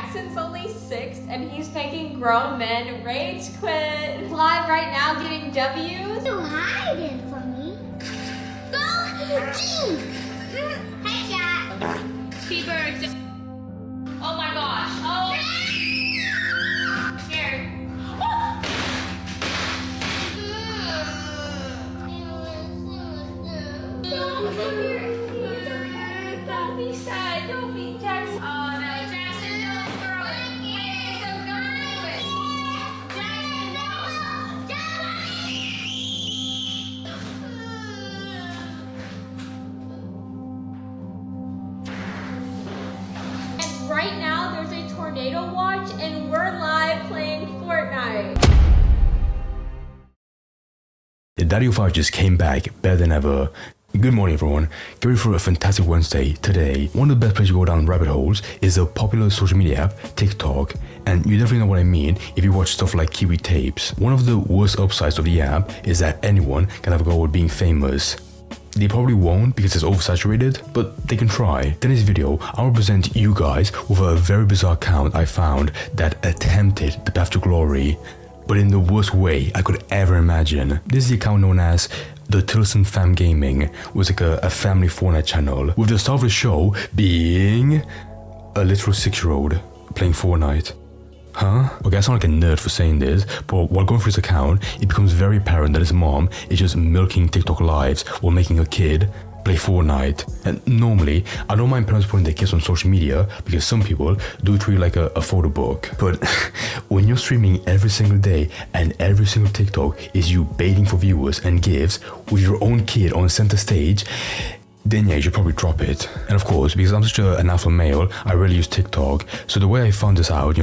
Jackson's only 6 and he's making grown men rage quit. Live right now getting W's. You hiding from me. Go team. Headshot. T-Birds. Oh my gosh. Oh. Scared. Don't be sad. Don't be Jackson. Oh no, Jackson, don't throw it. Hey, so good. Jackson, And right now there's a tornado watch and we're live playing Fortnite. The Daddy 5 just came back better than ever. Good morning everyone, get ready for a fantastic Wednesday. Today, one of the best places to go down rabbit holes is the popular social media app, TikTok. And you definitely know what I mean if you watch stuff like Kiwi Tapes. One of the worst upsides of the app is that anyone can have a go at being famous. They probably won't because it's oversaturated, but they can try. In this video, I'll present you guys with a very bizarre account I found that attempted the path to glory, but in the worst way I could ever imagine. This is the account known as the Tilson Fam Gaming, was like a family Fortnite channel, with the star of the show being a literal 6-year-old playing Fortnite. Huh? Okay, I sound like a nerd for saying this, but while going through his account, it becomes very apparent that his mom is just milking TikTok lives while making a kid play Fortnite. And normally, I don't mind parents putting their kids on social media because some people do treat it like a photo book. But when you're streaming every single day and every single TikTok is you baiting for viewers and gifts with your own kid on center stage, then yeah, you should probably drop it. And of course, because I'm such an alpha male, I rarely use TikTok. So the way I found this out,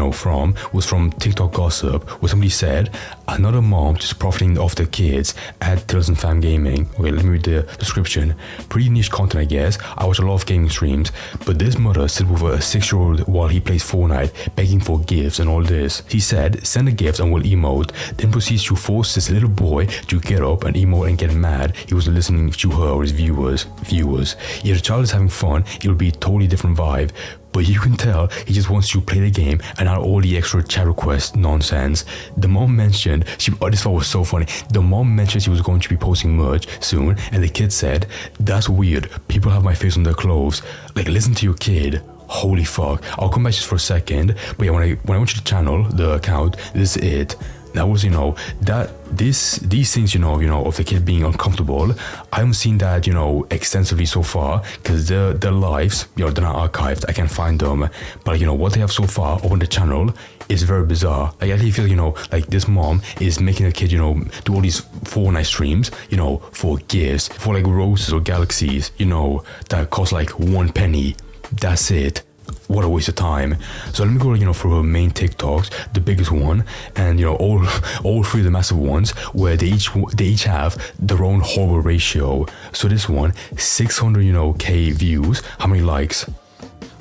was from TikTok gossip, where somebody said, another mom just profiting off the kids at Tilson Fam Gaming. Okay, let me read the description. Pretty niche content, I guess. I watch a lot of gaming streams, but this mother sits with a 6-year-old while he plays Fortnite, begging for gifts and all this. He said, send a gift and we'll emote, then proceeds to force this little boy to get up and emote and get mad he was listening to her or his viewers. If the child is having fun, it will be a totally different vibe. But you can tell he just wants to play the game and not all the extra chat request nonsense. The mom mentioned, this part was so funny. The mom mentioned she was going to be posting merch soon, and the kid said, that's weird. People have my face on their clothes. Like, listen to your kid. Holy fuck. I'll come back just for a second. But yeah, when I went to the channel, the account, this is it. That was, these things, of the kid being uncomfortable, I haven't seen that, extensively so far, because their lives, they're not archived, I can't find them, but, what they have so far on the channel is very bizarre. Like, I really feel, like this mom is making a kid, do all these Fortnite streams, for gifts, for like roses or galaxies, that cost like 1 penny, that's it. What a waste of time. So let me go, through her main TikToks, the biggest one, and all 3 of the massive ones, where they each have their own horrible ratio. So this one, 600 K views. How many likes?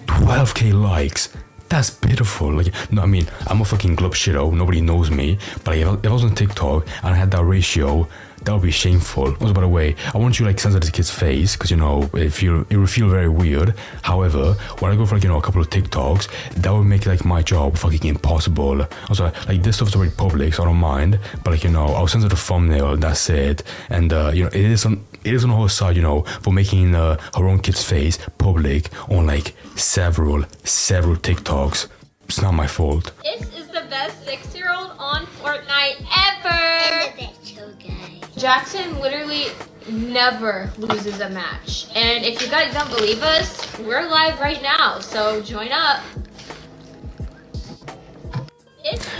12K likes. That's pitiful. Like, no, I mean, I'm a fucking glub shitto. Nobody knows me. But if I was on TikTok and I had that ratio, that would be shameful. Also, by the way, I want you to censor this kid's face because it will feel very weird. However, when I go for a couple of TikToks, that would make my job fucking impossible. Also, this stuff's already public, so I don't mind. But I'll censor the thumbnail. That's it. And it is on her side, for making her own kid's face public on several TikToks. It's not my fault. This is the best 6-year-old on Fortnite ever. Jackson literally never loses a match. And if you guys don't believe us, we're live right now, so join up.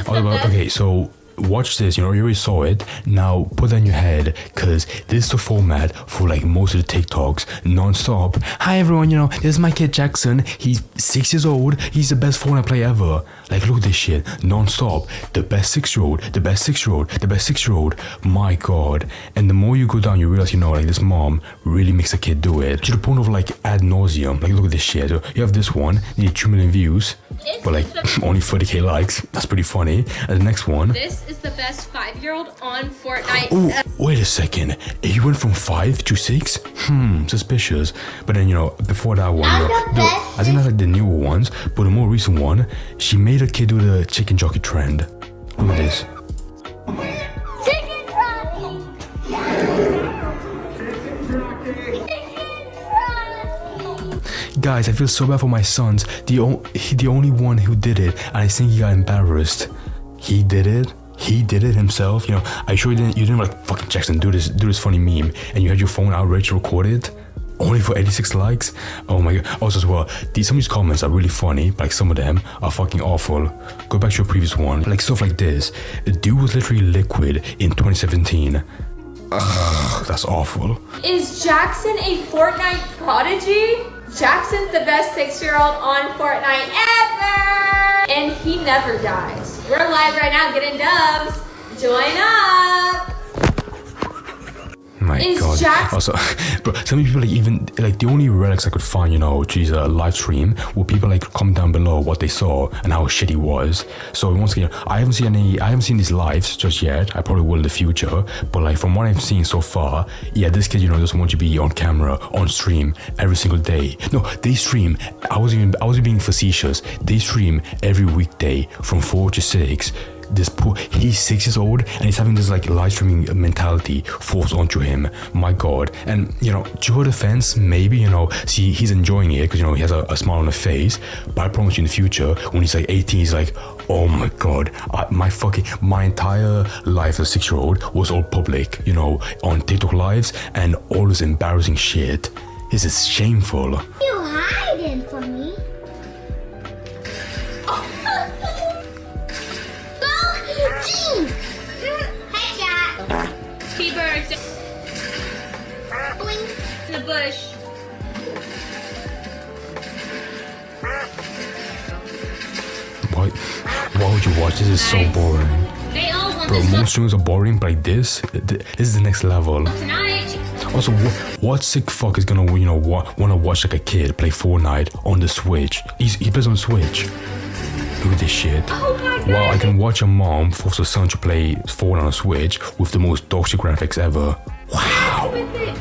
Okay, so watch this, you already saw it. Now put that in your head, because this is the format for most of the TikToks non-stop. Hi everyone, this is my kid Jackson. He's 6 years old. He's the best Fortnite player ever. Look at this shit non-stop. The best 6-year-old, the best 6-year-old, the best 6-year-old. My god. And the more you go down, you realize this mom really makes a kid do it to the point of ad nauseum. Look at this shit. You have this one, nearly 2 million views. but like only 30k likes. That's pretty funny. And the next one. This is the best 5-year-old on Fortnite. Oh, wait a second. He went from 5 to 6? Suspicious. But then, before that one, I think that's like the newer ones. But the more recent one, she made a kid do the chicken jockey trend. Look at this. Chicken jockey. Guys, I feel so bad for my sons. The only one who did it, and I think he got embarrassed. He did it. He did it himself. Are you sure you didn't like fucking Jackson do this funny meme, and you had your phone out ready to record it? Only for 86 likes? Oh my god. Also as well, some of these comments are really funny, but like some of them are fucking awful. Go back to your previous one. Like stuff like this. The dude was literally liquid in 2017. Ugh, that's awful. Is Jackson a Fortnite prodigy? Jackson's the best 6-year-old on Fortnite ever! And he never dies. We're live right now getting dubs. Join up! My god. Also, bro, some people the only relics I could find, a live stream where people comment down below what they saw and how shit he was. So once again, I haven't seen these lives just yet. I probably will in the future. But from what I've seen so far, yeah, this kid, doesn't want to be on camera, on stream every single day. No, they stream. I was being facetious. They stream every weekday from 4 to 6. He's 6 years old and he's having this live streaming mentality forced onto him. My god. And to her defense, maybe he's enjoying it because he has a smile on his face, but I promise you in the future when he's 18, he's like, oh my god, my entire life as a 6-year-old was all public, on TikTok lives and all this embarrassing shit. This is shameful. You hiding from me? Headshot. T-Birds. Blink. In the bush. Why would you watch? This is so boring. They all want Bro, this most streams are boring, but like this is the next level. tonight. Also, what sick fuck is gonna wanna watch a kid play Fortnite on the Switch? He plays on Switch. Look at this shit. Oh my god. Wow, I can watch a mom force her son to play Fortnite on a Switch with the most dog-shit graphics ever. Wow. With it.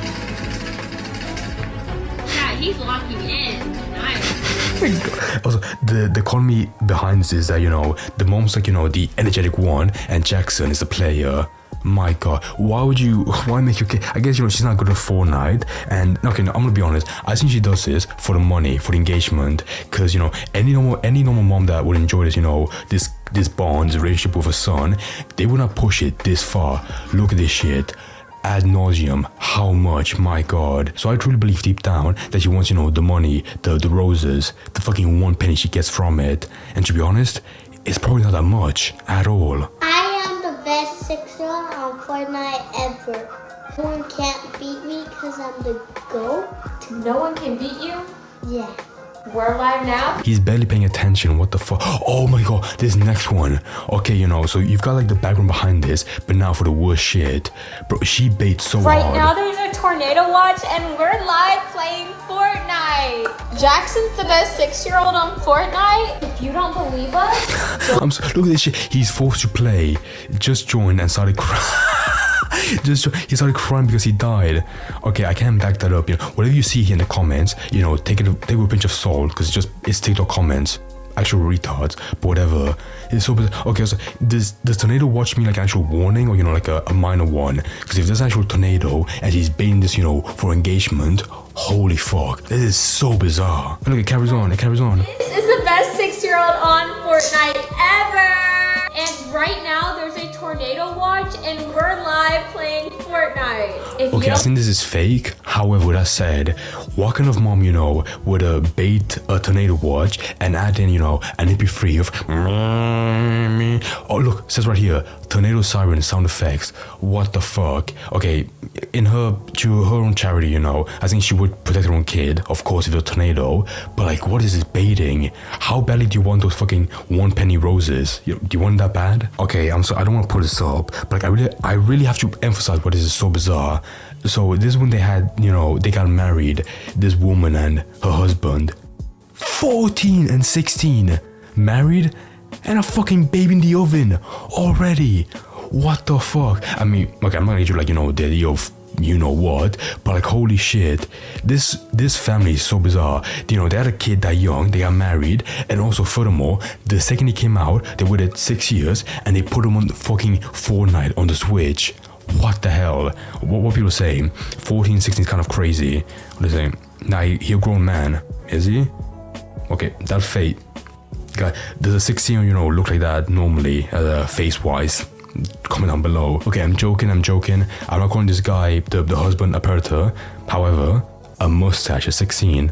Yeah, he's locking in. Nice. Also, the economy behind this is that the mom's the energetic one, and Jackson is the player. My god, why make your kid? I guess she's not good at Fortnite, and okay, no, I'm gonna be honest, I think she does this for the money, for the engagement, because any normal mom that would enjoy this this bond, this relationship with her son, they would not push it this far. Look at this shit. Ad nauseum, how much, my god. So I truly believe deep down that she wants the money, the roses, the fucking 1 penny she gets from it. And to be honest, it's probably not that much at all. I am the best 6-year-old on Fortnite ever. No one can't beat me because I'm the GOAT. No one can beat you? Yeah. We're live now? He's barely paying attention. What the fuck? Oh my god, this next one. Okay, so you've got the background behind this, but now for the worst shit. Bro, she baits so hard. Right now there's a tornado watch and we're live playing Fortnite. Jackson's the best 6-year-old on Fortnite. If you don't believe us, look at this shit. He's forced to play. Just joined and started crying. He started crying because he died. Okay, I can't back that up. Whatever you see here in the comments, take it with a pinch of salt because it's TikTok comments. Actual retards, but whatever. It's so bizarre. Okay, so does tornado watch me like an actual warning or like a minor one? Because if there's an actual tornado and he's baiting this for engagement, holy fuck, this is so bizarre. Look, it carries on. This is the best 6-year-old on Fortnite ever. And right now there's a tornado watch and we're live playing Fortnite. Okay, I think this is fake. However, with that said, what kind of mom, would bait a tornado watch and add in, an MP3 of oh look, it says right here, tornado siren sound effects. What the fuck? Okay, to her own charity, I think she would protect her own kid, of course, if it's a tornado. But what is this baiting? How badly do you want those fucking 1 penny roses? Do you want that bad? Okay, I don't want to pull this up, but I really have to emphasize what this is so bizarre. So this is when they had, they got married, this woman and her husband. 14 and 16. married, and a fucking baby in the oven already. What the fuck? I mean, okay, I'm not gonna do like, you know, the idea of you know what, but like holy shit, this family is so bizarre. You know, they had a kid that young, they got married, and also furthermore, the second he came out, they waited 6 years and they put him on the fucking Fortnite on the Switch. What the hell? What people saying? 14, 16 is kind of crazy. What are they saying? Nah, he a grown man, is he? Okay, that's fate. God, does a 16, you know, look like that normally, face-wise? Comment down below. Okay, I'm joking. I'm not calling this guy the husband a predator. However, a mustache at 16.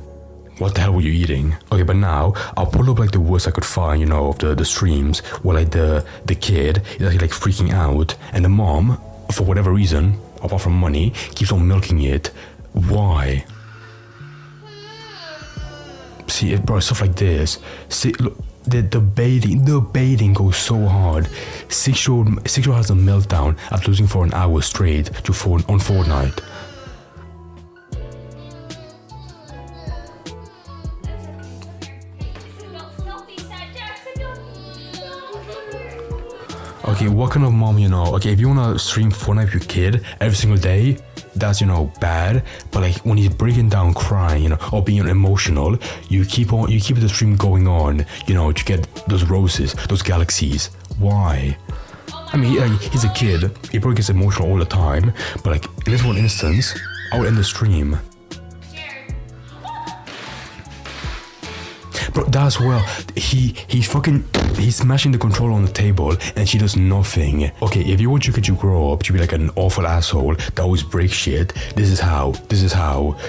What the hell were you eating? Okay, but now I'll pull up like the worst I could find, you know, of the streams where like the kid is actually like freaking out, and the mom, for whatever reason, apart from money, keeps on milking it. Why? See, bro, stuff like this. See, look. The baiting goes so hard. Six-year-old has a meltdown after losing for an hour straight to on Fortnite. Okay, what kind of mom, you know? Okay, if you wanna stream Fortnite with your kid every single day, that's, you know, bad. But like when he's breaking down crying, you know, or being emotional, you keep the stream going on, you know, to get those roses, those galaxies. Why? I mean, he's a kid, he probably gets emotional all the time, but like in this one instance, I would end the stream. Bro, that's well, he's smashing the controller on the table and she does nothing. Okay, if you want your kid to grow up to be like an awful asshole that always breaks shit, this is how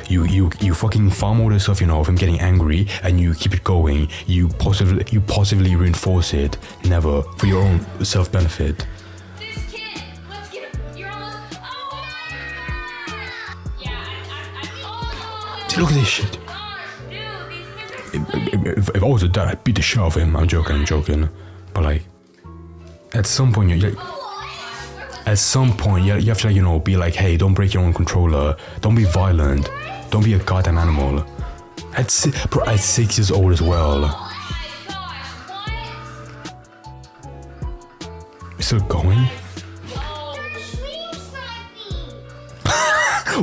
you fucking farm all this stuff, you know, of him getting angry, and you keep it going. You positively reinforce it, never for your own self-benefit. This kid, let's get him. You're almost. Oh yeah, I Look at this shit. If I was a dad, I'd beat the shit out of him. I'm joking. But like, at some point, you have to, like, you know, be like, hey, don't break your own controller. Don't be violent. Don't be a goddamn animal. At 6 years old as well. It's still going?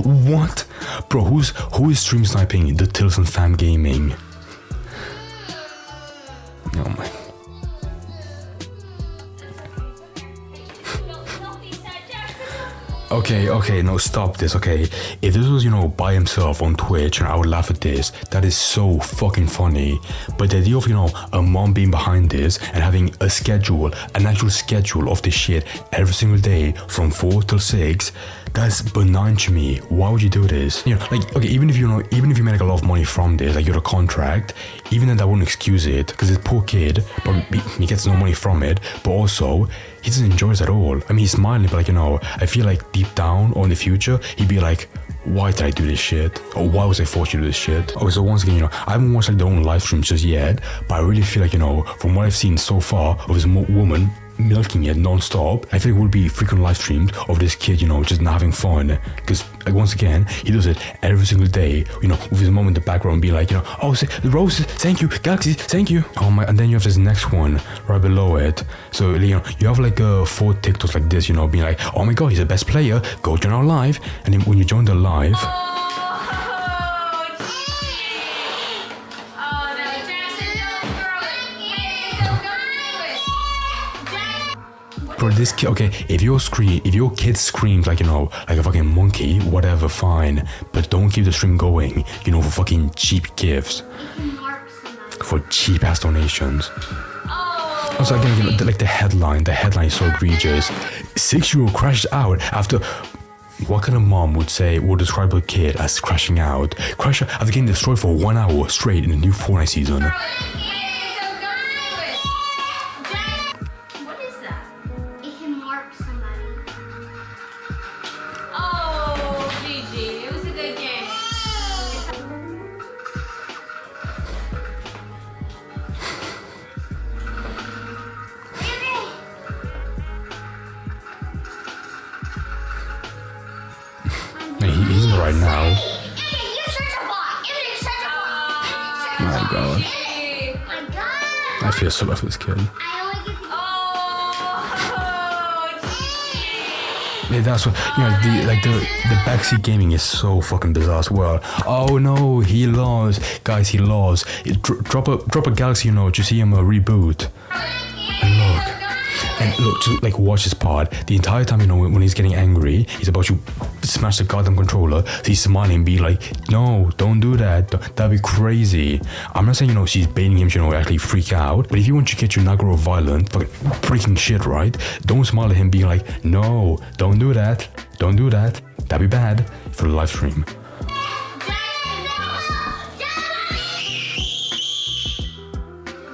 What? Bro, who is stream sniping the Tilson Fam Gaming? Oh my. Okay, no, stop this, okay? If this was, you know, by himself on Twitch, and I would laugh at this, that is so fucking funny. But the idea of, you know, a mom being behind this and having an actual schedule of this shit every single day from 4 till 6, that's benign to me. Why would you do this? You know, like, okay, even if you make like a lot of money from this, like you're a contract, even then that wouldn't excuse it, because this poor kid, but he gets no money from it, but also, he doesn't enjoy it at all. I mean, he's smiling, but like, you know, I feel like deep down or in the future, he'd be like, why did I do this shit? Or why was I forced to do this shit? Okay, so once again, you know, I haven't watched like their own live streams just yet, but I really feel like, you know, from what I've seen so far of this woman milking it non-stop, I think it would be frequent live streamed of this kid, you know, just not having fun, because like once again, he does it every single day, you know, with his mom in the background being like, you know, oh, the roses, thank you, galaxies, thank you. Oh my, and then you have this next one right below it. So, you know, you have like 4 TikToks like this, you know, being like, oh my god, he's the best player, go join our live. And then when you join the live, bro, this kid, okay, if your kid screams like, you know, like a fucking monkey, whatever, fine, but don't keep the stream going, you know, for fucking cheap gifts, for cheap ass donations. Also, again, you know, like the headline is so egregious. 6-year-old crashed out after. What kind of mom would describe a kid as crashing out? Crash out after getting destroyed for 1 hour straight in the new Fortnite season. He's in right now. My god. I feel so bad for this kid. Yeah, that's what, you know, the backseat gaming is so fucking bizarre as well. Oh no, he lost. Guys, he lost. Drop a galaxy, you know, to see him reboot. And look, to like watch his part the entire time, you know, when he's getting angry, he's about to smash the goddamn controller. So he's smiling, being like, no, don't do that. That'd be crazy. I'm not saying, you know, she's baiting him to, you know, actually freak out. But if you want your kid to not grow violent, fucking freaking shit, right? Don't smile at him being like, no, don't do that. Don't do that. That'd be bad for the live stream.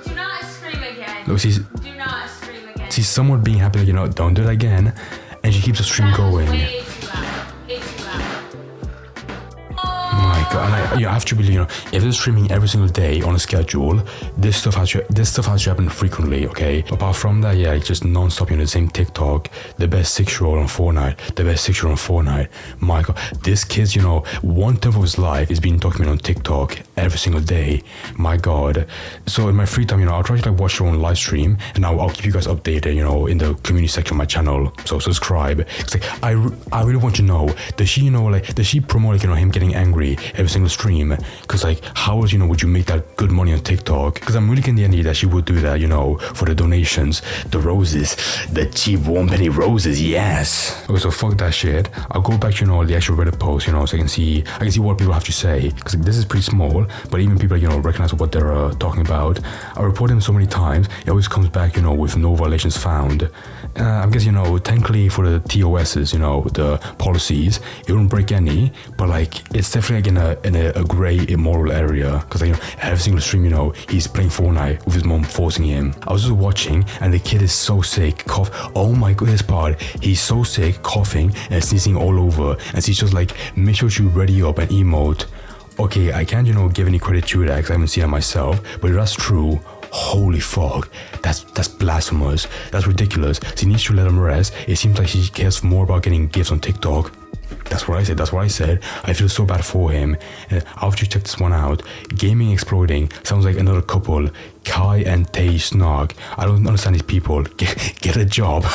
Do not scream again. Look, she's somewhat being happy, like, you know, don't do it again, and she keeps the stream going. Way too loud. Way too loud. My God, and I have to believe, you know, if they're streaming every single day on a schedule, this stuff has to happen frequently, okay? Apart from that, yeah, it's just non-stop, you know, the same TikTok, the best 6-year-old on Fortnite, My God, this kid's, you know, 1/10 of his life is being documented on TikTok every single day. My God. So in my free time, you know, I'll try to like watch her own live stream, and I'll keep you guys updated, you know, in the community section of my channel. So subscribe. It's like, I really want to know, does she promote, like, you know, him getting angry every single stream? Because like, how else, you know, would you make that good money on TikTok? Because I'm really getting the idea that she would do that, you know, for the donations, the roses, the cheap 1-penny roses, yes. Okay, so fuck that shit. I'll go back to, you know, the actual Reddit post, you know, so I can see what people have to say. Because like, this is pretty small, but even people, you know, recognize what they're talking about. I report him so many times, it always comes back, you know, with no violations found. I guess, you know, thankfully for the TOSs, you know, the policies, it wouldn't break any, but like, it's definitely like in a grey, immoral area. Because like, you know, every single stream, you know, he's playing Fortnite with his mom forcing him. I was just watching, and the kid is so sick, oh my goodness, part, he's so sick, coughing and sneezing all over, and she's just like, make sure you ready up and emote. Okay, I can't, you know, give any credit to that because I haven't seen it myself, but if that's true, holy fuck, that's blasphemous, that's ridiculous. She needs to let him rest. It seems like she cares more about getting gifts on TikTok. That's what I said. I feel so bad for him. And after you check this one out, gaming exploding sounds like another couple, Kai and Tay Snark. I don't understand these people. Get a job.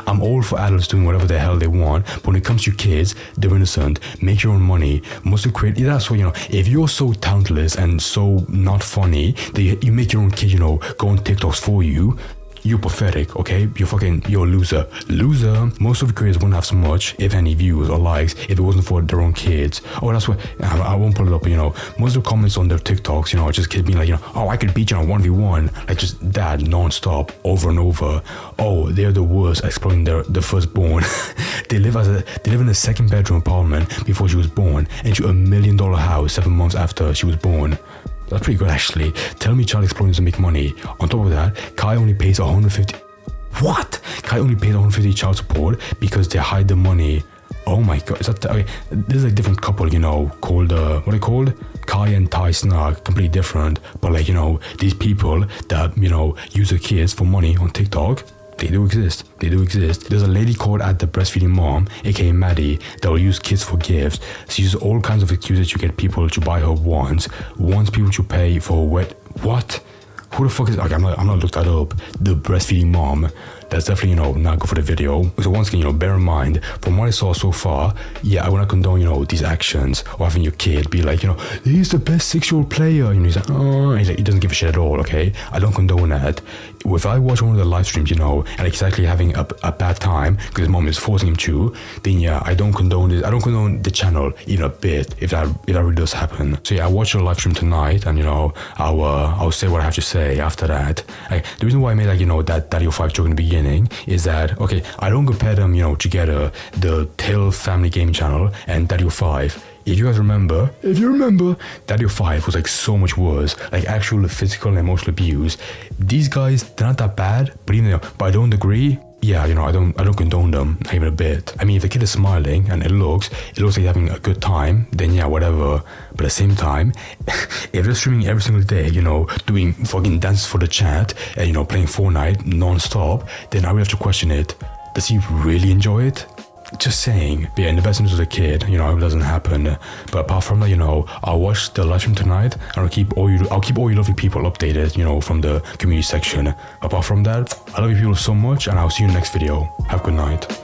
I'm all for adults doing whatever the hell they want, but when it comes to kids, they're innocent. Make your own money. Mostly create. That's what, you know, if you're so talentless and so not funny that you make your own kid, you know, go on TikToks for you, you're pathetic, okay? You're a loser. Most of the creators wouldn't have so much, if any, views or likes if it wasn't for their own kids. Oh, that's what, I won't pull it up, but, you know, most of the comments on their TikToks, you know, are just kids being like, you know, oh, I could beat you on 1v1. Like, just that non-stop, over and over. Oh, they're the worst, exploiting the firstborn. They live in a second bedroom apartment before she was born, into $1 million house 7 months after she was born. That's pretty good, actually. Tell me child exploiting doesn't make money. On top of that, Kai only pays 150. What? Kai only pays 150 child support because they hide the money. Oh my God! Is that okay? This is a different couple, you know, called what are they called? Kai and Ty Snark, completely different. But like, you know, these people that, you know, use their kids for money on TikTok. They do exist. There's a lady called at the breastfeeding mom, aka Maddie, that will use kids for gifts. She uses all kinds of excuses to get people to buy her wants people to pay for what? Who the fuck is? Okay, I'm not looked that up. The breastfeeding mom. That's definitely, you know, not good for the video. So once again, you know, bear in mind, from what I saw so far, yeah, I want to condone, you know, these actions or having your kid be like, you know, he's the best 6-year-old player. You know, he's like, oh, he's like, he doesn't give a shit at all, okay? I don't condone that. If I watch one of the live streams, you know, and he's actually having a bad time because his mom is forcing him to, then yeah, I don't condone this. I don't condone the channel even a bit if that really does happen. So yeah, I watched the live stream tonight, and you know, I'll say what I have to say after that. Like, the reason why I made, like, you know, that Daddy 05 joke in the beginning is that, okay, I don't compare them, you know, together, the Till family gaming channel and Daddy 05. If you guys remember, Daddy 05 was like so much worse, like actual physical and emotional abuse. These guys, they're not that bad, but even though, but I don't agree. Yeah, you know, I don't condone them, not even a bit. I mean, if the kid is smiling and it looks like having a good time, then yeah, whatever. But at the same time, if they're streaming every single day, you know, doing fucking dances for the chat and, you know, playing Fortnite non-stop, then I will have to question it. Does he really enjoy it? Just saying. But yeah, in the best interest of the kid, you know, I hope it doesn't happen. But apart from that, you know, I'll watch the live stream tonight, and I'll keep all you lovely people updated, you know, from the community section. Apart from that, I love you people so much, and I'll see you in the next video. Have a good night.